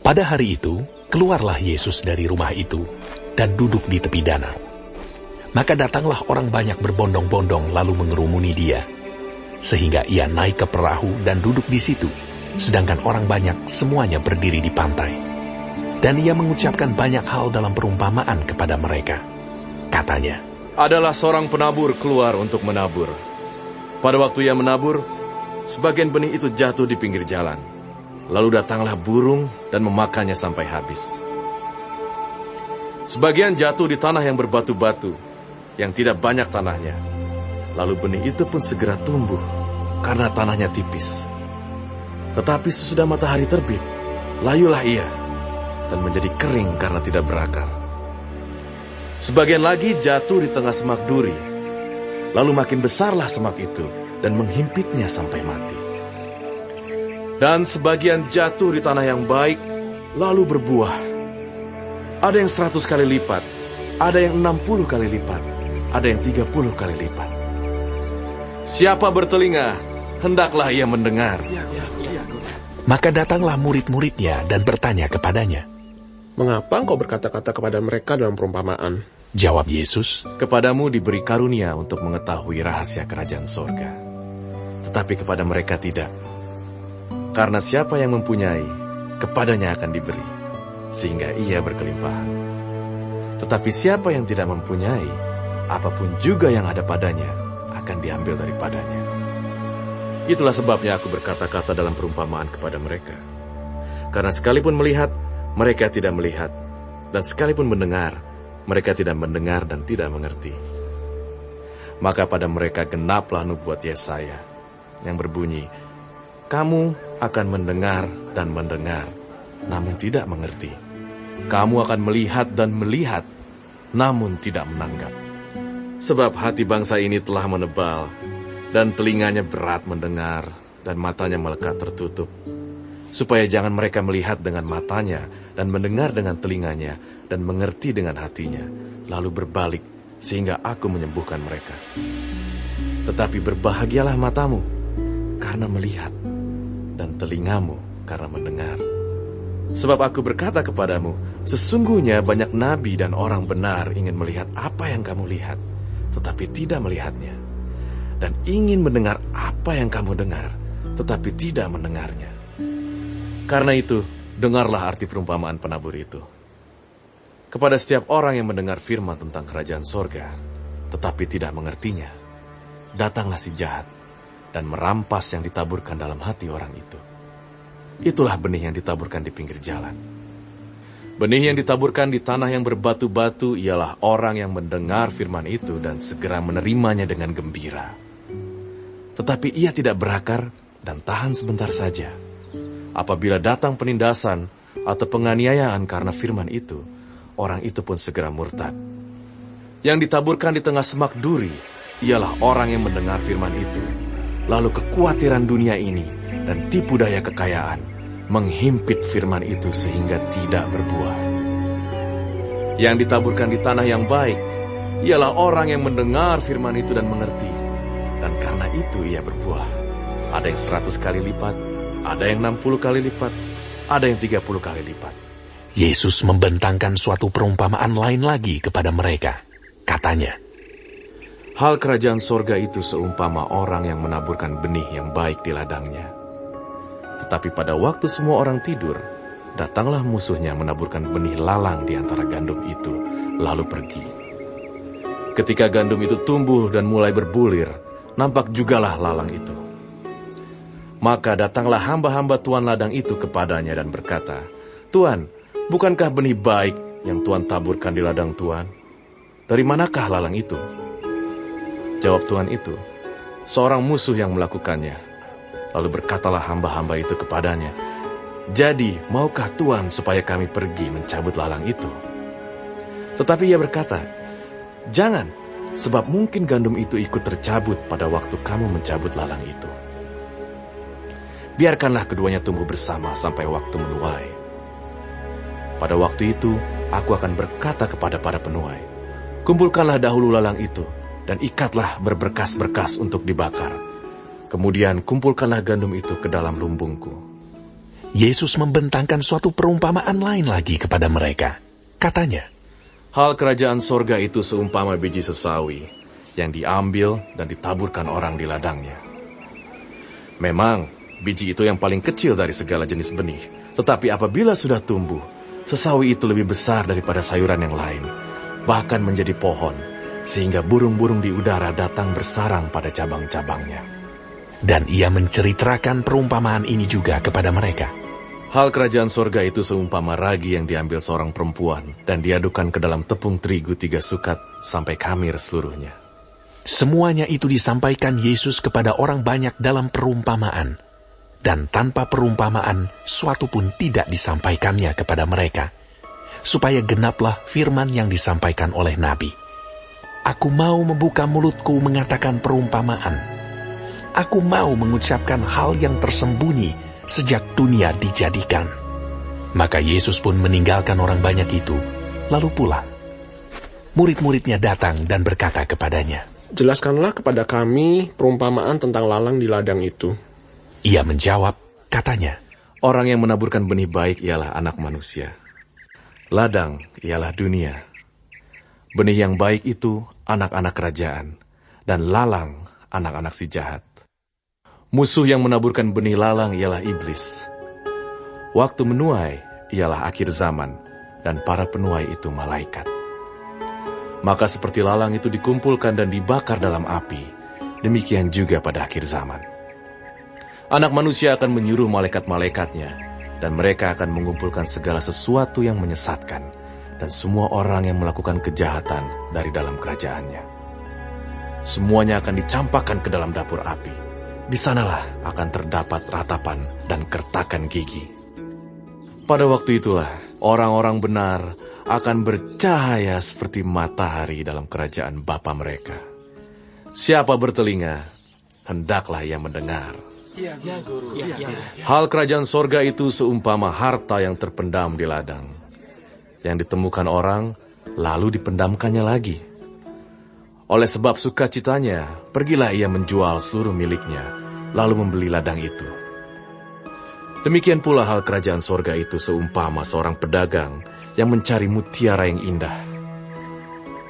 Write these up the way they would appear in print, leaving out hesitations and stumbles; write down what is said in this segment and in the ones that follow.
Pada hari itu, keluarlah Yesus dari rumah itu dan duduk di tepi danau. Maka datanglah orang banyak berbondong-bondong lalu mengerumuni dia, sehingga ia naik ke perahu dan duduk di situ, sedangkan orang banyak semuanya berdiri di pantai. Dan ia mengucapkan banyak hal dalam perumpamaan kepada mereka. Katanya, adalah seorang penabur keluar untuk menabur. Pada waktu ia menabur, sebagian benih itu jatuh di pinggir jalan. Lalu datanglah burung dan memakannya sampai habis. Sebagian jatuh di tanah yang berbatu-batu, yang tidak banyak tanahnya. Lalu benih itu pun segera tumbuh, karena tanahnya tipis. Tetapi sesudah matahari terbit, layulah ia, dan menjadi kering karena tidak berakar. Sebagian lagi jatuh di tengah semak duri, lalu makin besarlah semak itu, dan menghimpitnya sampai mati. Dan sebagian jatuh di tanah yang baik, lalu berbuah. Ada yang 100 kali lipat, ada yang 60 kali lipat, ada yang 30 kali lipat. Siapa bertelinga, hendaklah ia mendengar. Maka datanglah murid-muridnya dan bertanya kepadanya. Mengapa engkau berkata-kata kepada mereka dalam perumpamaan? Jawab Yesus, kepadamu diberi karunia untuk mengetahui rahasia kerajaan sorga. Tetapi kepada mereka tidak. Karena siapa yang mempunyai, kepadanya akan diberi, sehingga ia berkelimpahan. Tetapi siapa yang tidak mempunyai, apapun juga yang ada padanya, akan diambil daripadanya. Itulah sebabnya aku berkata-kata dalam perumpamaan kepada mereka. Karena sekalipun melihat, mereka tidak melihat, dan sekalipun mendengar, mereka tidak mendengar dan tidak mengerti. Maka pada mereka genaplah nubuat Yesaya, yang berbunyi, kamu akan mendengar dan mendengar, namun tidak mengerti. Kamu akan melihat dan melihat, namun tidak menanggap. Sebab hati bangsa ini telah menebal, dan telinganya berat mendengar, dan matanya melekat tertutup. Supaya jangan mereka melihat dengan matanya, dan mendengar dengan telinganya, dan mengerti dengan hatinya, lalu berbalik, sehingga aku menyembuhkan mereka. Tetapi berbahagialah matamu, karena melihat, dan telingamu karena mendengar. Sebab aku berkata kepadamu, sesungguhnya banyak nabi dan orang benar ingin melihat apa yang kamu lihat, tetapi tidak melihatnya. Dan ingin mendengar apa yang kamu dengar, tetapi tidak mendengarnya. Karena itu, dengarlah arti perumpamaan penabur itu. Kepada setiap orang yang mendengar firman tentang kerajaan sorga, tetapi tidak mengertinya, datanglah si jahat, dan merampas yang ditaburkan dalam hati orang itu. Itulah benih yang ditaburkan di pinggir jalan. Benih yang ditaburkan di tanah yang berbatu-batu ialah orang yang mendengar firman itu dan segera menerimanya dengan gembira. Tetapi ia tidak berakar dan tahan sebentar saja. Apabila datang penindasan atau penganiayaan karena firman itu, orang itu pun segera murtad. Yang ditaburkan di tengah semak duri ialah orang yang mendengar firman itu, lalu kekhawatiran dunia ini dan tipu daya kekayaan menghimpit firman itu sehingga tidak berbuah. Yang ditaburkan di tanah yang baik ialah orang yang mendengar firman itu dan mengerti, dan karena itu ia berbuah. Ada yang 100 kali lipat, ada yang 60 kali lipat, ada yang 30 kali lipat. Yesus membentangkan suatu perumpamaan lain lagi kepada mereka. Katanya, hal kerajaan sorga itu seumpama orang yang menaburkan benih yang baik di ladangnya. Tetapi pada waktu semua orang tidur, datanglah musuhnya menaburkan benih lalang di antara gandum itu, lalu pergi. Ketika gandum itu tumbuh dan mulai berbulir, nampak jugalah lalang itu. Maka datanglah hamba-hamba tuan ladang itu kepadanya dan berkata, Tuan, bukankah benih baik yang Tuan taburkan di ladang Tuan? Dari manakah lalang itu? Jawab tuan itu, seorang musuh yang melakukannya. Lalu berkatalah hamba-hamba itu kepadanya, jadi maukah Tuan supaya kami pergi mencabut lalang itu? Tetapi ia berkata, jangan, sebab mungkin gandum itu ikut tercabut pada waktu kamu mencabut lalang itu. Biarkanlah keduanya tumbuh bersama sampai waktu menuai. Pada waktu itu, aku akan berkata kepada para penuai, kumpulkanlah dahulu lalang itu, dan ikatlah berberkas-berkas untuk dibakar. Kemudian kumpulkanlah gandum itu ke dalam lumbungku. Yesus membentangkan suatu perumpamaan lain lagi kepada mereka. Katanya, hal kerajaan sorga itu seumpama biji sesawi yang diambil dan ditaburkan orang di ladangnya. Memang, biji itu yang paling kecil dari segala jenis benih. Tetapi apabila sudah tumbuh, sesawi itu lebih besar daripada sayuran yang lain, bahkan menjadi pohon, sehingga burung-burung di udara datang bersarang pada cabang-cabangnya. Dan ia menceritakan perumpamaan ini juga kepada mereka. Hal kerajaan sorga itu seumpama ragi yang diambil seorang perempuan dan diadukkan ke dalam tepung terigu 3 sukat sampai khamir seluruhnya. Semuanya itu disampaikan Yesus kepada orang banyak dalam perumpamaan. Dan tanpa perumpamaan, suatu pun tidak disampaikannya kepada mereka, supaya genaplah firman yang disampaikan oleh Nabi. Aku mau membuka mulutku mengatakan perumpamaan. Aku mau mengucapkan hal yang tersembunyi sejak dunia dijadikan. Maka Yesus pun meninggalkan orang banyak itu, lalu pulang. Murid-muridnya datang dan berkata kepadanya, Jelaskanlah kepada kami perumpamaan tentang lalang di ladang itu. Ia menjawab, katanya, orang yang menaburkan benih baik ialah anak manusia. Ladang ialah dunia. Benih yang baik itu anak-anak kerajaan, dan lalang anak-anak si jahat. Musuh yang menaburkan benih lalang ialah iblis. Waktu menuai ialah akhir zaman, dan para penuai itu malaikat. Maka seperti lalang itu dikumpulkan dan dibakar dalam api, demikian juga pada akhir zaman. Anak manusia akan menyuruh malaikat-malaikatnya, dan mereka akan mengumpulkan segala sesuatu yang menyesatkan, dan semua orang yang melakukan kejahatan dari dalam kerajaannya. Semuanya akan dicampakkan ke dalam dapur api. Di sanalah akan terdapat ratapan dan kertakan gigi. Pada waktu itulah, orang-orang benar akan bercahaya seperti matahari dalam kerajaan Bapa mereka. Siapa bertelinga, hendaklah ia mendengar. Hal kerajaan sorga itu seumpama harta yang terpendam di ladang, yang ditemukan orang, lalu dipendamkannya lagi. Oleh sebab sukacitanya, pergilah ia menjual seluruh miliknya, lalu membeli ladang itu. Demikian pula hal kerajaan sorga itu seumpama seorang pedagang yang mencari mutiara yang indah.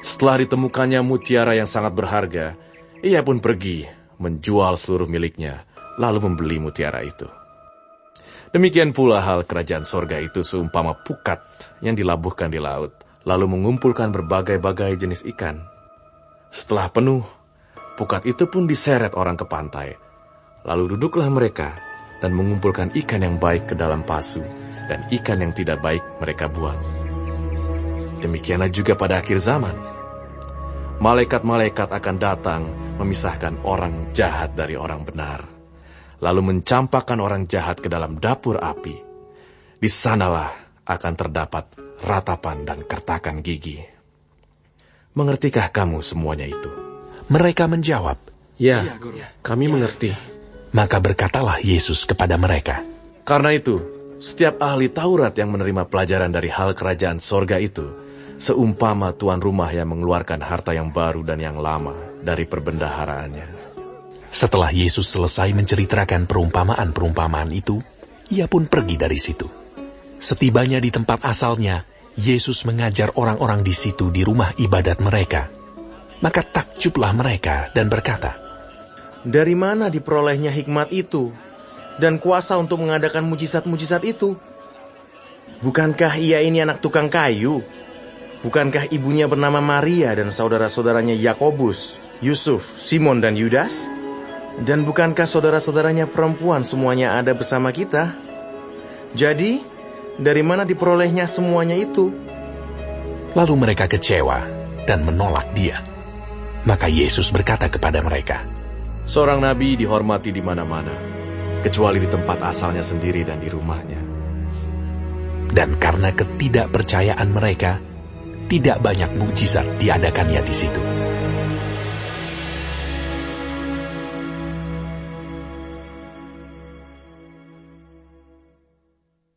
Setelah ditemukannya mutiara yang sangat berharga, ia pun pergi menjual seluruh miliknya, lalu membeli mutiara itu. Demikian pula hal kerajaan sorga itu seumpama pukat yang dilabuhkan di laut, lalu mengumpulkan berbagai-bagai jenis ikan. Setelah penuh, pukat itu pun diseret orang ke pantai. Lalu duduklah mereka dan mengumpulkan ikan yang baik ke dalam pasu, dan ikan yang tidak baik mereka buang. Demikianlah juga pada akhir zaman. Malaikat-malaikat akan datang memisahkan orang jahat dari orang benar, lalu mencampakkan orang jahat ke dalam dapur api. Di sanalah akan terdapat ratapan dan kertakan gigi. Mengertikah kamu semuanya itu? Mereka menjawab, Ya, kami mengerti. Maka berkatalah Yesus kepada mereka, Karena itu, setiap ahli Taurat yang menerima pelajaran dari hal kerajaan sorga itu, seumpama tuan rumah yang mengeluarkan harta yang baru dan yang lama dari perbendaharaannya. Setelah Yesus selesai menceritakan perumpamaan-perumpamaan itu, ia pun pergi dari situ. Setibanya di tempat asalnya, Yesus mengajar orang-orang di situ di rumah ibadat mereka. Maka takjublah mereka dan berkata, Dari mana diperolehnya hikmat itu dan kuasa untuk mengadakan mujizat-mujizat itu? Bukankah ia ini anak tukang kayu? Bukankah ibunya bernama Maria dan saudara-saudaranya Yakobus, Yusuf, Simon, dan Yudas? Dan bukankah saudara-saudaranya perempuan semuanya ada bersama kita? Jadi, dari mana diperolehnya semuanya itu? Lalu mereka kecewa dan menolak dia. Maka Yesus berkata kepada mereka, Seorang nabi dihormati di mana-mana, kecuali di tempat asalnya sendiri dan di rumahnya. Dan karena ketidakpercayaan mereka, tidak banyak mukjizat diadakannya di situ.